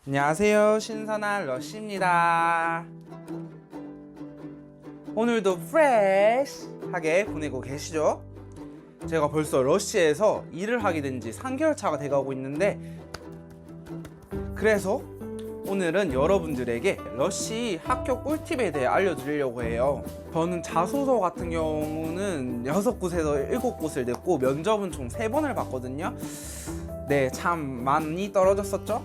안녕하세요, 신선한 러쉬입니다. 오늘도 프레시하게 보내고 계시죠? 제가 벌써 러쉬에서 일을 하게 된 지 3개월 차가 돼가고 있는데, 그래서 오늘은 여러분들에게 러쉬 학교 꿀팁에 대해 알려드리려고 해요. 저는 자소서 같은 경우는 6곳에서 7곳을 냈고 면접은 총 3번을 봤거든요. 네, 참 많이 떨어졌었죠?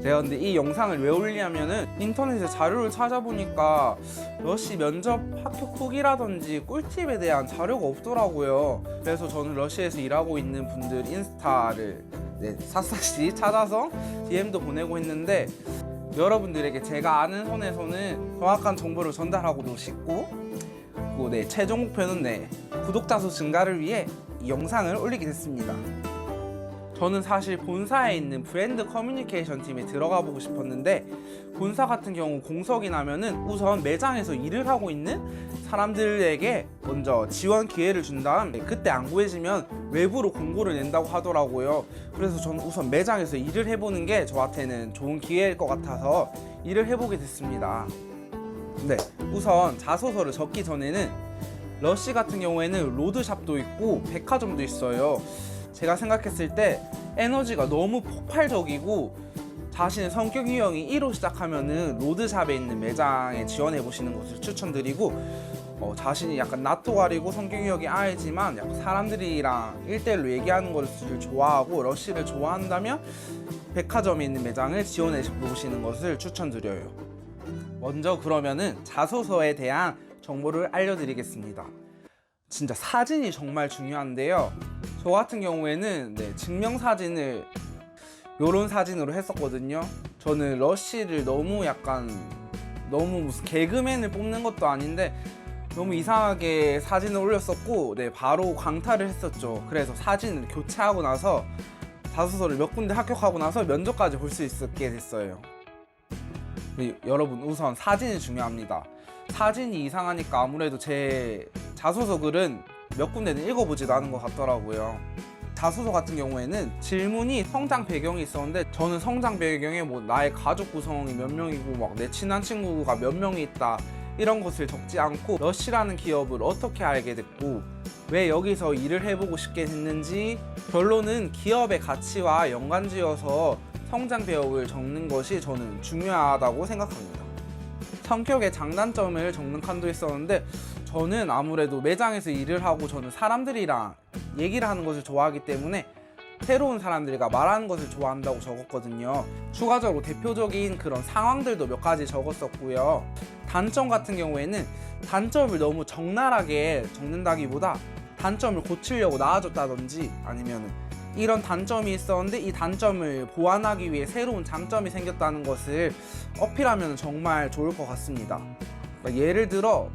제가 근데 이 영상을 왜 올리냐면은 인터넷에 자료를 찾아보니까 러쉬 면접 합격 후기라든지 꿀팁에 대한 자료가 없더라고요. 그래서 저는 러쉬에서 일하고 있는 분들 인스타를 샅샅이 찾아서 DM도 보내고 했는데, 여러분들에게 제가 아는 선에서는 정확한 정보를 전달하고도 싶고, 그리고 최종 목표는 구독자 수 증가를 위해 이 영상을 올리게 됐습니다. 저는 사실 본사에 있는 브랜드 커뮤니케이션 팀에 들어가 보고 싶었는데, 본사 같은 경우 공석이 나면은 우선 매장에서 일을 하고 있는 사람들에게 먼저 지원 기회를 준 다음 그때 안 구해지면 외부로 공고를 낸다고 하더라고요. 그래서 저는 우선 매장에서 일을 해보는 게 저한테는 좋은 기회일 것 같아서 일을 해보게 됐습니다. 우선 자소서를 적기 전에는 러쉬 같은 경우에는 로드샵도 있고 백화점도 있어요. 제가 생각했을 때 에너지가 너무 폭발적이고 자신의 성격 유형이 1로 시작하면은 로드샵에 있는 매장에 지원해 보시는 것을 추천드리고, 자신이 약간 낯도 가리고 성격 유형이 I지만 약간 사람들이랑 1대1로 얘기하는 것을 좋아하고 러쉬를 좋아한다면 백화점에 있는 매장을 지원해 보시는 것을 추천드려요. 먼저 그러면은 자소서에 대한 정보를 알려드리겠습니다. 진짜 사진이 정말 중요한데요. 저 같은 경우에는 증명사진을 요런 사진으로 했었거든요. 저는 러쉬를 너무 무슨 개그맨을 뽑는 것도 아닌데 너무 이상하게 사진을 올렸었고, 바로 광탈을 했었죠. 그래서 사진을 교체하고 나서 자소서를 몇 군데 합격하고 나서 면접까지 볼 수 있게 됐어요. 여러분, 우선 사진이 중요합니다. 사진이 이상하니까 아무래도 제 자소서 글은 몇 군데는 읽어보지도 않은 것 같더라고요. 자소서 같은 경우에는 질문이 성장 배경이 있었는데, 저는 성장 배경에 나의 가족 구성이 몇 명이고 내 친한 친구가 몇 명이 있다 이런 것을 적지 않고 러쉬라는 기업을 어떻게 알게 됐고 왜 여기서 일을 해보고 싶게 됐는지, 결론은 기업의 가치와 연관지어서 성장 배경을 적는 것이 저는 중요하다고 생각합니다. 성격의 장단점을 적는 칸도 있었는데, 저는 아무래도 매장에서 일을 하고 저는 사람들이랑 얘기를 하는 것을 좋아하기 때문에 새로운 사람들과 말하는 것을 좋아한다고 적었거든요. 추가적으로 대표적인 그런 상황들도 몇 가지 적었었고요. 단점 같은 경우에는 단점을 너무 적나라하게 적는다기보다 단점을 고치려고 나아졌다든지, 아니면 이런 단점이 있었는데 이 단점을 보완하기 위해 새로운 장점이 생겼다는 것을 어필하면 정말 좋을 것 같습니다. 예를 들어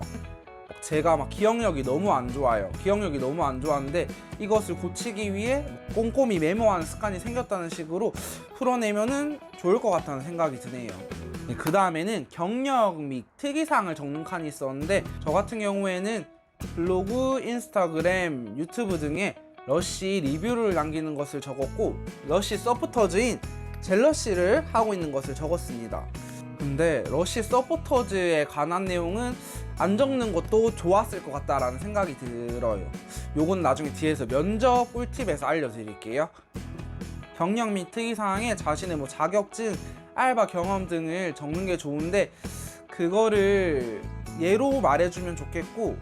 제가 기억력이 너무 안 좋아요. 기억력이 너무 안 좋았는데 이것을 고치기 위해 꼼꼼히 메모하는 습관이 생겼다는 식으로 풀어내면은 좋을 것 같다는 생각이 드네요. 그 다음에는 경력 및 특이사항을 적는 칸이 있었는데, 저 같은 경우에는 블로그, 인스타그램, 유튜브 등에 러쉬 리뷰를 남기는 것을 적었고, 러쉬 서포터즈인 젤러쉬를 하고 있는 것을 적었습니다. 근데 러쉬 서포터즈에 관한 내용은 안 적는 것도 좋았을 것 같다라는 생각이 들어요. 요건 나중에 뒤에서 면접 꿀팁에서 알려드릴게요. 경력 및 특이사항에 자신의 자격증, 알바 경험 등을 적는 게 좋은데, 그거를 예로 말해주면 좋겠고,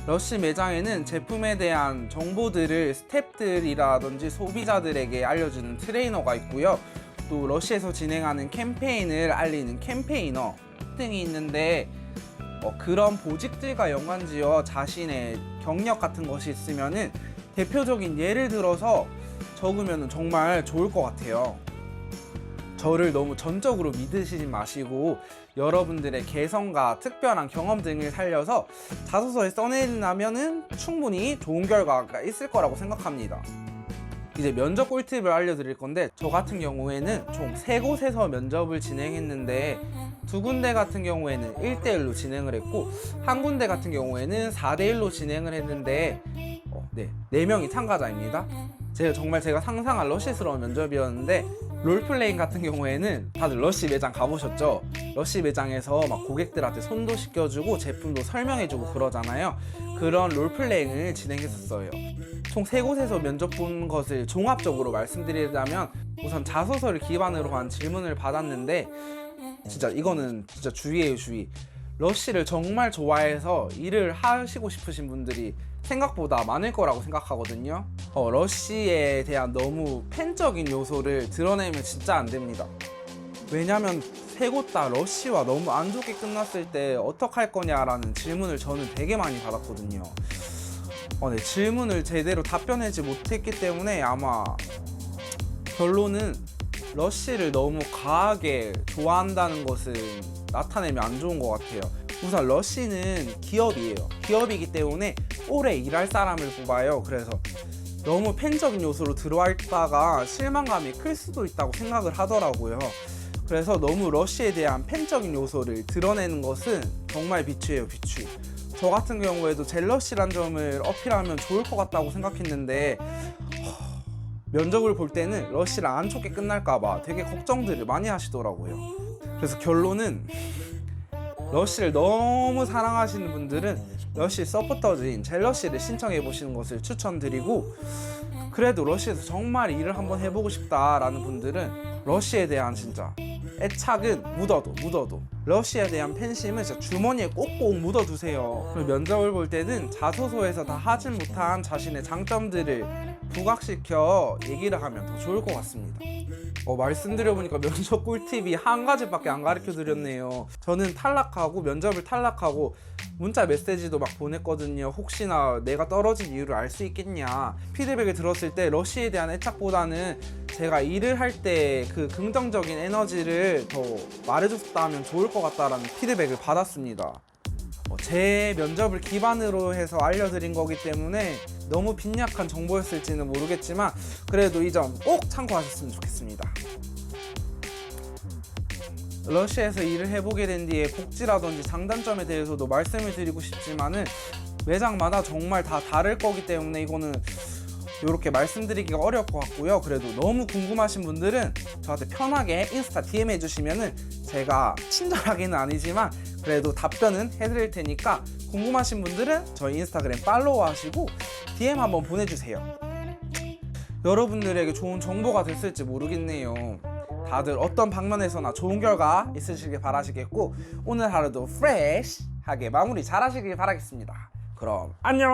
러쉬 매장에는 제품에 대한 정보들을 스태프들이라든지 소비자들에게 알려주는 트레이너가 있고요. 또 러쉬에서 진행하는 캠페인을 알리는 캠페이너 등이 있는데, 그런 보직들과 연관지어 자신의 경력 같은 것이 있으면은 대표적인 예를 들어서 적으면 정말 좋을 것 같아요. 저를 너무 전적으로 믿으시지 마시고 여러분들의 개성과 특별한 경험 등을 살려서 자소서에 써내려면은 충분히 좋은 결과가 있을 거라고 생각합니다. 이제 면접 꿀팁을 알려드릴 건데, 저 같은 경우에는 총 3곳에서 면접을 진행했는데 2군데 같은 경우에는 1대1로 진행을 했고, 한 군데 같은 경우에는 4대1로 진행을 했는데 4명이 참가자입니다. 제가 상상한 러쉬스러운 면접이었는데 롤플레잉 같은 경우에는 다들 러쉬 매장 가보셨죠? 러쉬 매장에서 막 고객들한테 손도 씻겨주고 제품도 설명해주고 그러잖아요. 그런 롤플레잉을 진행했었어요. 총 3곳에서 면접 본 것을 종합적으로 말씀드리자면, 우선 자소서를 기반으로 한 질문을 받았는데, 진짜 이거는 진짜 주의예요, 주의. 러쉬를 정말 좋아해서 일을 하시고 싶으신 분들이 생각보다 많을 거라고 생각하거든요. 러쉬에 대한 너무 팬적인 요소를 드러내면 진짜 안 됩니다. 왜냐면 3곳 다 러쉬와 너무 안 좋게 끝났을 때 어떡할 거냐라는 질문을 저는 되게 많이 받았거든요. 네, 질문을 제대로 답변하지 못했기 때문에 아마 결론은 러쉬를 너무 과하게 좋아한다는 것은 나타내면 안 좋은 것 같아요. 우선 러쉬는 기업이에요. 기업이기 때문에 오래 일할 사람을 뽑아요. 그래서 너무 팬적인 요소로 들어왔다가 실망감이 클 수도 있다고 생각을 하더라고요. 그래서 너무 러쉬에 대한 팬적인 요소를 드러내는 것은 정말 비추예요, 비추. 저 같은 경우에도 젤러시란 점을 어필하면 좋을 것 같다고 생각했는데 면접을 볼 때는 러쉬를 안 좋게 끝날까봐 되게 걱정들을 많이 하시더라고요. 그래서 결론은 러쉬를 너무 사랑하시는 분들은 러쉬 서포터즈인 젤러시를 신청해 보시는 것을 추천드리고, 그래도 러쉬에서 정말 일을 한번 해보고 싶다라는 분들은 러쉬에 대한 진짜 애착은 묻어도 러쉬에 대한 팬심은 진짜 주머니에 꼭꼭 묻어두세요. 그리고 면접을 볼 때는 자소서에서 다 하진 못한 자신의 장점들을 부각시켜 얘기를 하면 더 좋을 것 같습니다. 말씀드려보니까 면접 꿀팁이 한 가지밖에 안 가르쳐 드렸네요. 저는 면접을 탈락하고 문자 메시지도 막 보냈거든요. 혹시나 내가 떨어진 이유를 알 수 있겠냐. 피드백을 들었을 때 러쉬에 대한 애착보다는 제가 일을 할 때 그 긍정적인 에너지를 더 말해줬다면 좋을 것 같다라는 피드백을 받았습니다. 제 면접을 기반으로 해서 알려드린 거기 때문에 너무 빈약한 정보였을지는 모르겠지만 그래도 이 점 꼭 참고하셨으면 좋겠습니다. 러쉬에서 일을 해보게 된 뒤에 복지라든지 장단점에 대해서도 말씀을 드리고 싶지만은 매장마다 정말 다 다를 거기 때문에 이거는 이렇게 말씀드리기가 어려울 것 같고요. 그래도 너무 궁금하신 분들은 저한테 편하게 인스타 DM 해주시면은 제가 친절하게는 아니지만 그래도 답변은 해드릴 테니까 궁금하신 분들은 저희 인스타그램 팔로우 하시고 DM 한번 보내주세요. 여러분들에게 좋은 정보가 됐을지 모르겠네요. 다들 어떤 방면에서나 좋은 결과 있으시길 바라시겠고 오늘 하루도 프레시하게 마무리 잘 하시길 바라겠습니다. 그럼 안녕.